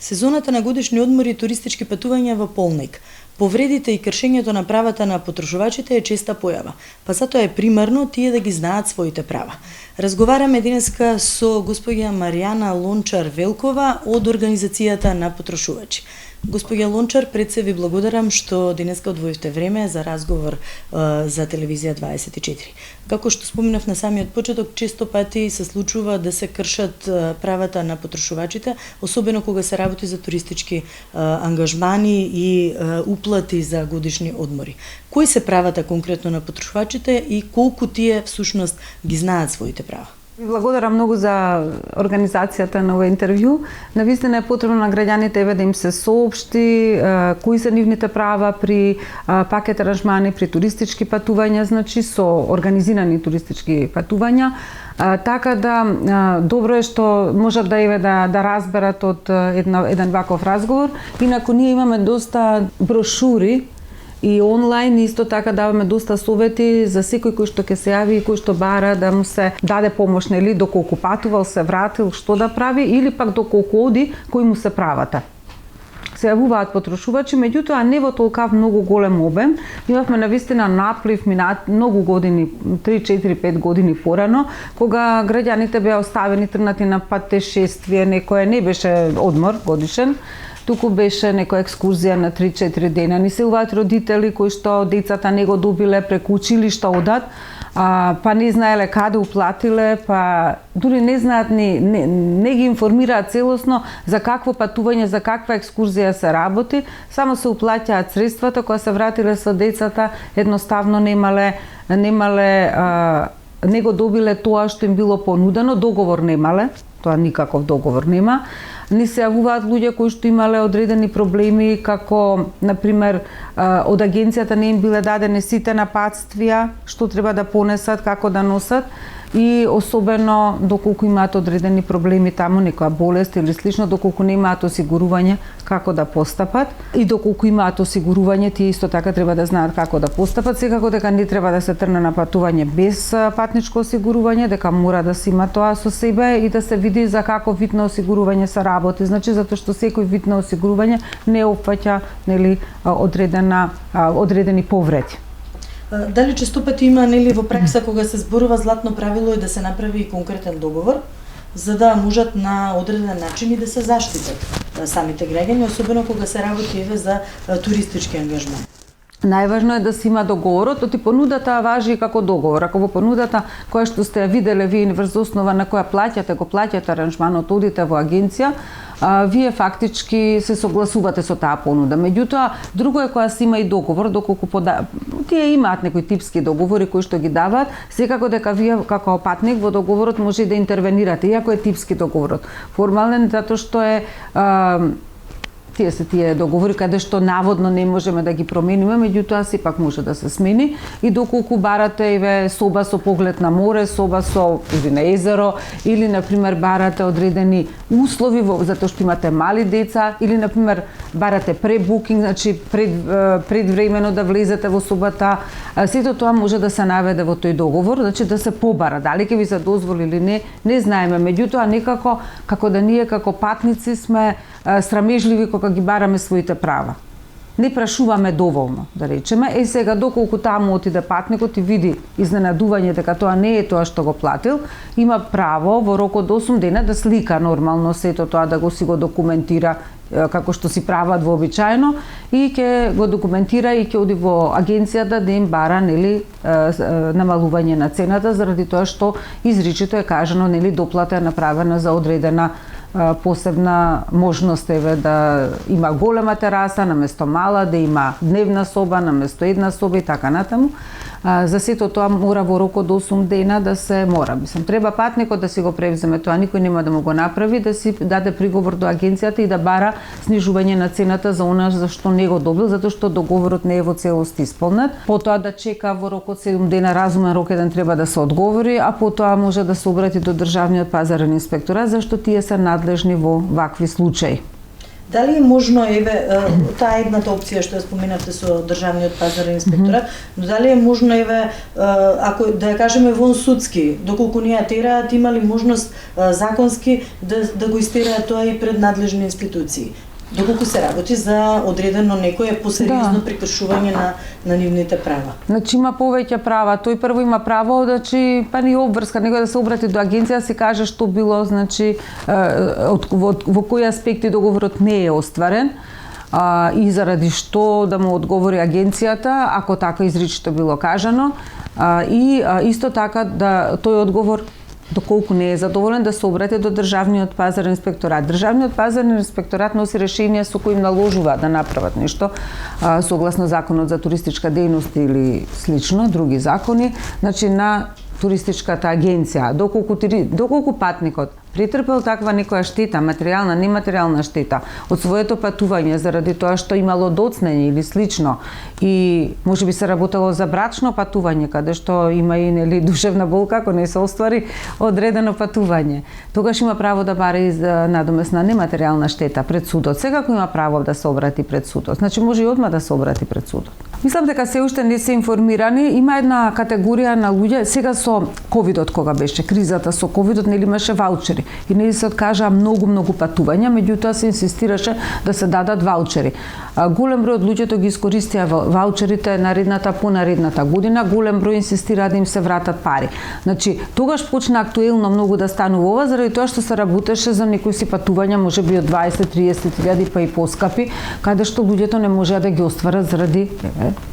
Сезоната на годишни одмори и туристички патувања во полник. Повредите и кршењето на правата на потрошувачите е честа појава, па затоа е примарно тие да ги знаат своите права. Разговараме денеска со госпоѓа Маријана Лончар-Велкова од Организацијата на потрошувачи. Госпоѓа Лончар, пред се ви благодарам што денеска одвоивте време за разговор за телевизија 24. Како што споменав на самиот почеток, често пати се случува да се кршат правата на потрошувачите, особено кога се работи за туристички ангажмани и уплати за годишни одмори. Кои се правата конкретно на потрошувачите и колку тие всушност ги знаат своите права? Благодарам многу за организацијата на ова интервју. Навистина е потребно на граѓаните да им се соопшти кои се нивните права при пакет аранжмани, при туристички патувања, значи со организирани туристички патувања. Така да добро е што можат да разберат од еден ваков разговор. Инаку ние имаме доста брошури и онлайн исто така даваме доста совети за секој кој што ќе се јави и кој што бара да му се даде помош, нели, доколку патувал, се вратил, што да прави или пак доколку оди, кои му се правата. Се јавуваат потрошувачи, меѓутоа не во толкав многу голем обем. Имавме навистина наплив многу години, 3, 4, 5 години порано, кога граѓаните беа оставени тргнати на патешествие, некој не беше одмор годишен, туку беше некоја екскурзија на 3-4 дена. Ни се уваат родители кои што децата не го добиле преку училишта одат, па не знаеле каде уплатиле, па дури не знаат, не ги информираат целосно за какво патување, за каква екскурзија се работи, само се уплаќаат средствата, кога се вратиле со децата, едноставно не го добиле тоа што им било понудено, договор немале, тоа никаков договор нема. Ни се јавуваат луѓе кои што имале одредени проблеми, како, например, од агенцијата не им биле дадени сите напатствија, што треба да понесат, како да носат, и особено доколку имаат одредени проблеми таму, некоја болест или слично, доколку не имаат осигурување, како да постапат, и доколку имаат осигурување, тие исто така треба да знаат како да постапат. Секако дека не треба да се трне на патување без патничко осигурување, дека мора да се има тоа со себе и да се види за каков вид на осигурување се работи. Значи, затоа што секој вид на осигурување не опфаќа, нели, одредени повреди. Дали често пати има, нели, во пракса кога се зборува златно правило и да се направи и конкретен договор, за да можат на одреден начин и да се заштитат самите граѓани, особено кога се работи за туристички ангажман? Најважно е да се има договорот, оти понудата важи како договор. Ако во понудата која што сте ја виделе вие врз основа на која плаќате аранжманот, одите во агенција, вие фактички се согласувате со таа понуда. Меѓутоа, друго е кога се има и договор, доколку тие имаат некои типски договори кои што ги даваат, секако дека вие како патник во договорот може да интервенирате, иако е типски договорот. Формален затоа што е тие договори каде што наводно не можеме да ги промениме, меѓутоа сепак може да се смени, и доколку барате соба со поглед на море, соба или на езеро, или например барате одредени услови затоа што имате мали деца, или например барате пребукинг, значи предвремено да влезете во собата, сето тоа може да се наведе во тој договор, значи да се побара, дали ќе ви се дозволи или не знаеме, меѓутоа некако како да ние како патници сме срамежливи кога ги бараме своите права. Не прашуваме доволно, да речеме. Сега, доколку таму отиде патникот и види изненадување дека тоа не е тоа што го платил, има право во рок од 8 дена да слика нормално сето тоа, да си го документира како што си прават вообичаено, и ќе го документира и ќе оди во агенцијата да им бара, нели, намалување на цената, заради тоа што изричито е кажано, нели, доплата е направена за одредена посебна можност, да има голема тераса наместо мала, да има дневна соба наместо една соба и така натаму. За сето тоа мора во рок од 8 дена да се треба патникот да си го превземе тоа, никој нема да му го направи, да си даде приговор до агенцијата и да бара снижување на цената за она за што не го добил, затоа што договорот не е во целост исполнет. Потоа да чека во рок од 7 дена, разумен рок еден треба да се одговори, а потоа може да се обрати до Државниот пазарен инспекторат, зашто тие се надлежни во вакви случаи. Дали е можно, таа едната опција што ја споменавте со државниот пазарен инспекторат, но дали е можно, ако да ја кажеме вон судски, доколку не ја тераат, има ли можност законски да го истераат тоа и пред надлежни институции? Доколку се работи за одредено некое посериозно прекршување на нивните права. Значи има повеќе права. Тој прво има право, значи па ни обврска, него да се обрати до агенција, да се каже што било, значи во кои аспекти договорот не е остварен. И заради што да му одговори агенцијата, ако така изричито било кажано, и исто така да тој одговор доколку не е задоволен, да се обрати до државниот пазарен инспекторат. Државниот пазарен инспекторат носи решенија со кои им наложува да направат нешто согласно законот за туристичка дејност или слично, други закони, значи на туристичката агенција. Доколку патникот претрпел таква некоја штета, материјална, нематеријална штета од своето патување заради тоа што имало доцнење или слично, и можеби се работело за брачно патување, каде што има и душевна болка ако не се оствари одредено патување, тогаш има право да бара и за надомесна нематеријална штета пред судот. Секако има право да се обрати пред судот. Значи може и одма да се обрати пред судот. Мислам дека се уште не се информирани. Има една категорија на луѓе, сега со ковидот кога беше кризата со ковидот, нели имаше ваучери и нели се откажаа многу патувања, меѓутоа се инсистираше да се дадат ваучери. Голем број од луѓето ги искористија ваучерите понаредната година, голем број инсистира да им се вратат пари. Значи, тогаш почна актуелно многу да станува ова, заради тоа што се работеше за некои си патувања, можеби од 20-30 па и поскапи, каде што луѓето не можеа да ги остварат заради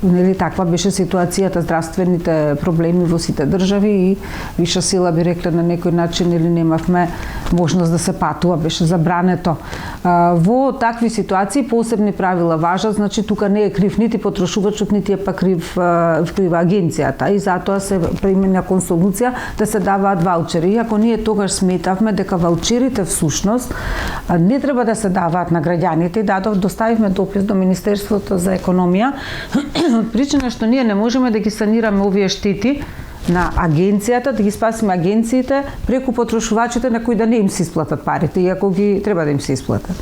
нели таква беше ситуацијата, здравствените проблеми во сите држави и виша сила би рекле на некој начин или немавме можност да се патува, беше забрането. Во такви ситуации посебни правила важат, значи тука не е крив нити потрошувачот, нити е па крива агенцијата и затоа се премина консолуција да се даваат ваучери. Иако ние тогаш сметавме дека ваучерите всушност не треба да се даваат на граѓаните, доставивме допис до Министерството за економија од причина што ние не можеме да ги санираме овие штети на агенцијата, да ги спасиме агенциите преку потрошувачите на кои да не им се исплатат парите, иако ги треба да им се исплатат.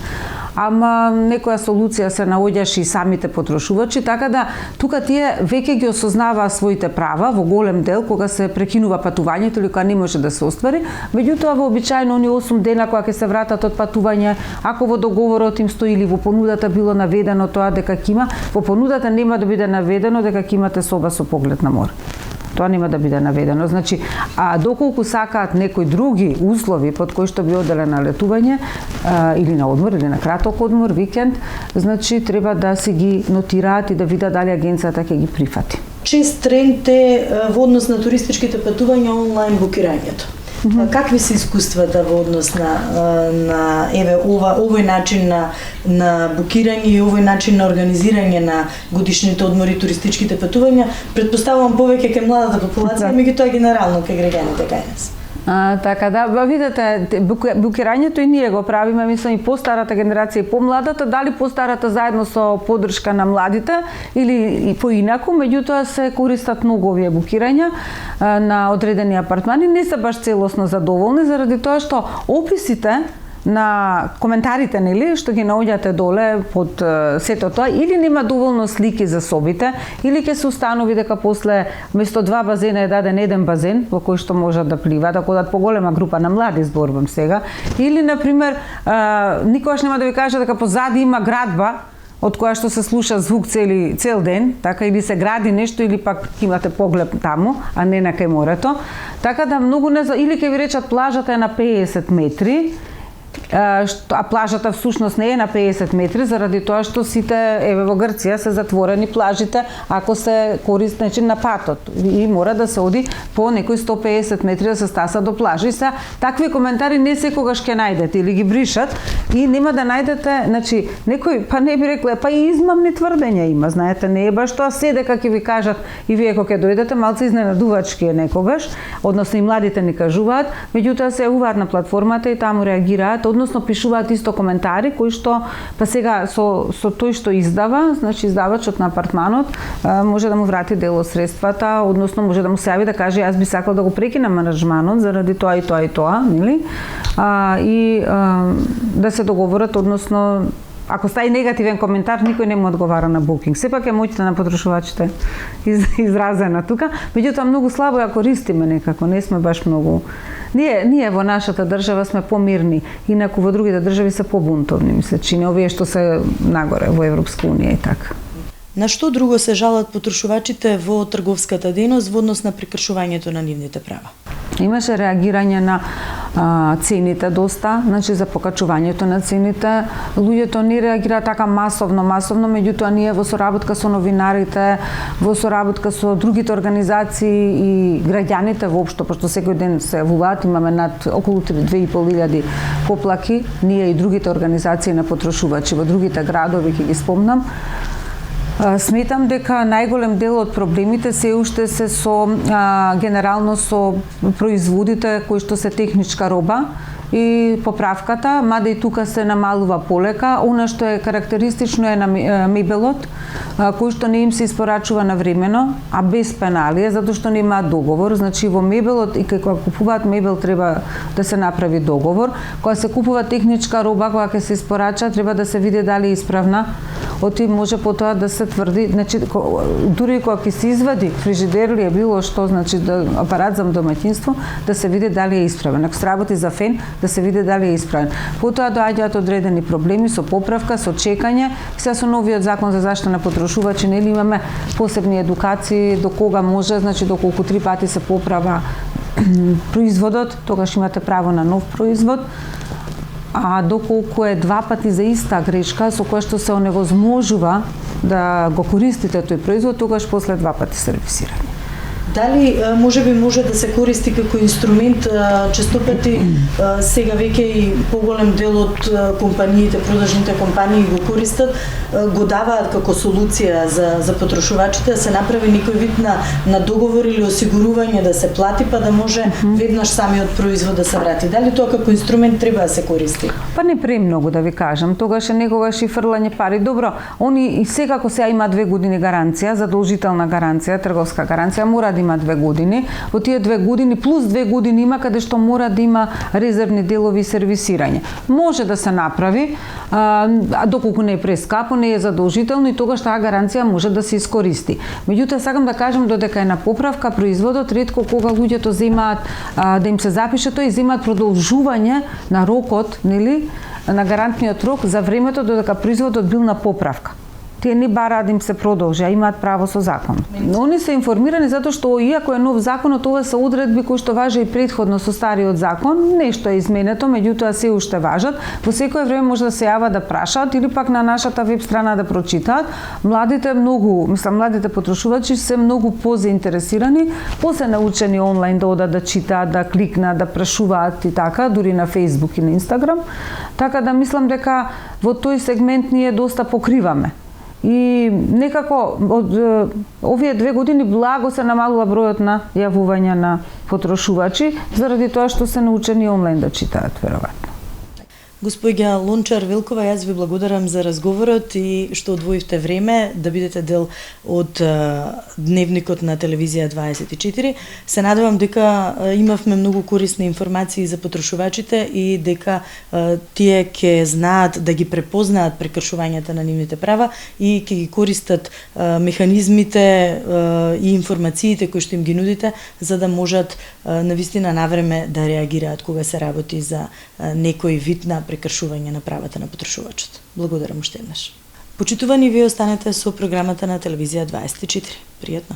Ама некоја солуција се наоѓаше и самите потрошувачи, така да тука тие веќе ги осознаваа своите права во голем дел кога се прекинува патувањето или кога не може да се оствари, меѓутоа вообичаено они 8 дена кога ќе се вратат од патување, ако во договорот им стои или во понудата било наведено тоа дека ќе има, во понудата нема да биде наведено дека ќе имате соба со поглед на море. Тоа нема да биде наведено. Значи, доколку сакаат некои други услови под кои што би оделе на летување или на одмор или на краток одмор, викенд, значи треба да се ги нотираат и да видат дали агенцијата ќе ги прифати. Чест тренд е во однос на туристичките патувања онлайн букирањето. Какви се искуствата во однос на овој начин на букирање и овој начин на организирање на годишните одмори, туристичките патувања? Предпоставувам повеќе кај младата популација, меѓутоа генерално кај граѓаните кај нас. Така да, видете, букирањето и ние го правиме, мислам и постарата генерација и помладата, дали постарата заедно со поддршка на младите или и поинаку, меѓутоа се користат многу овие букирања на одредени апартмани, не се баш целосно задоволни заради тоа што описите на коментарите, нели, што ги наоѓате доле под сето тоа, или нема доволно слики за собите, или ќе се установи дека после вместо 2 базена е даден еден базен во кој што можат да пливаат, да одат поголема група на млади, зборувам сега, или на пример никогаш нема да ви кажа дека позади има градба од која што се слуша звук цел ден, така или се гради нешто или пак имате поглед таму, а не на кај морето. Така да многу или ќе ви речат плажата е на 50 метри, а плажата всушност не е на 50 метри заради тоа што сите во Грција се затворени плажите ако се користи на патот и мора да се оди по некои 150 метри да се стаса до плажа. И се такви коментари не секогаш ќе најдете или ги бришат и нема да најдете, значи некој па не би рекле, па и измамни тврдења има, знаете, не е баш тоа се дека ќе ви кажат и вие кога ќе дојдете малце изненадувачки е некогаш, односно и младите ни кажуваат, меѓутоа се јавуваат на платформата и таму реагираат, односно пишуваат исто коментари кои што па сега со тој што издава, значи издавачот на апартманот може да му врати дел од средствата, односно може да му се јави да каже јас би сакал да го прекинам аранжманот заради тоа и тоа и тоа, нели? И да се договорат, односно ако стаи негативен коментар, никој не му одговара на букинг. Сепак е моќта на потрошувачите изразена тука, меѓутоа многу слабо ја користиме некако, не сме баш многу. Ние во нашата држава сме помирни, инаку во другите држави се побунтовни, ми се чини, овие што се нагоре во Европска унија и така. На што друго се жалат потрошувачите во трговската дејност во однос на прекршувањето на нивните права? Имаше реагирање на цените доста, значи за покачувањето на цените. Луѓето не реагираат така масовно, меѓутоа ние во соработка со новинарите, во соработка со другите организации и граѓаните воопшто, пошто секој ден се јавуваат, имаме над околу 2.500 поплаки, ние и другите организации на потрошувачи во другите градови, ќе ги спомнам. Сметам дека најголем дел од проблемите се уште се со генерално со производите кои што се техничка роба и поправката, мада и тука се намалува полека. Она што е карактеристично е на мебелот, кој што не им се испорачува навремено, а без пеналија, затоа што нема договор. Значи во мебелот и кога купуваат мебел треба да се направи договор. Кога се купува техничка роба, кога ќе се испорача, треба да се види дали е исправна. Оти може потоа да се тврди, значи дури кога ќе се извади фрижидер или било што, значи апарат за домаќинство, да се види дали е исправен. Ако се работи за фен, да се види дали е исправен. Потоа доаѓаат одредени проблеми со поправка, со чекање. Сега со новиот закон за заштита на потрошувачи, нели имаме посебни едукации до кога може, значи доколку 3 пати се поправа производот, тогаш имате право на нов производ. А доколку е 2 пати за иста грешка со која што се оневозможува да го користите тој производ, тогаш после 2 пати сервисирање. Дали може да се користи како инструмент, често пати сега веќе и поголем дел од компаниите, продажните компании го користат, го даваат како солуција за потрошувачите да се направи некој вид на договор или осигурување да се плати, па да може веднаш самиот производ да се врати. Дали тоа како инструмент треба да се користи? Па не премногу да ви кажам, тогаш е некогаш и фрлање пари. Добро, они и секако сега има 2 години гаранција, задолжителна гаранција, трговска гаранција, мора да има 2 години. Во тие 2 години плюс 2 години има каде што мора да има резервни делови и сервисирање. Може да се направи, а доколку не е прескапо, не е задолжително и тогаш таа гаранција може да се искористи. Меѓутоа сакам да кажам додека е на поправка производот, ретко кога луѓето земаат да им се запише тој, земаат продолжување на рокот, нели, на гарантниот рок за времето додека производот бил на поправка. Тие не бараат да им се продолжи, а имаат право со закон. Но они се информирани затоа што иако е нов законот, ова се одредби кои што важат и претходно со стариот закон, нешто е изменето, меѓутоа се уште важат. Во секое време може да се јават да прашаат или пак на нашата веб страна да прочитаат. Младите потрошувачи се многу позаинтересирани, се научени онлайн да одат да читаат, да кликнат, да прашуваат и така, дури на Facebook и на Instagram. Така да мислам дека во тој сегмент ние доста покриваме. И некако од овие 2 години благо се намалува бројот на јавувања на потрошувачи заради тоа што се научени онлайн да читаат веројатно. Господја Лончар Велкова, јас ви благодарам за разговорот и што одвоивте време да бидете дел од дневникот на телевизија 24. Се надевам дека имавме многу корисни информации за потрошувачите и дека тие ќе знаат да ги препознаат прекршувањата на нивните права и ќе ги користат механизмите и информациите кои што им ги нудите за да можат навистина навреме да реагираат кога се работи за некој вид на прекршување на правата на потрошувачот. Благодарам уште еднаш. Почитувани, вие останете со програмата на телевизија 24. Пријатно.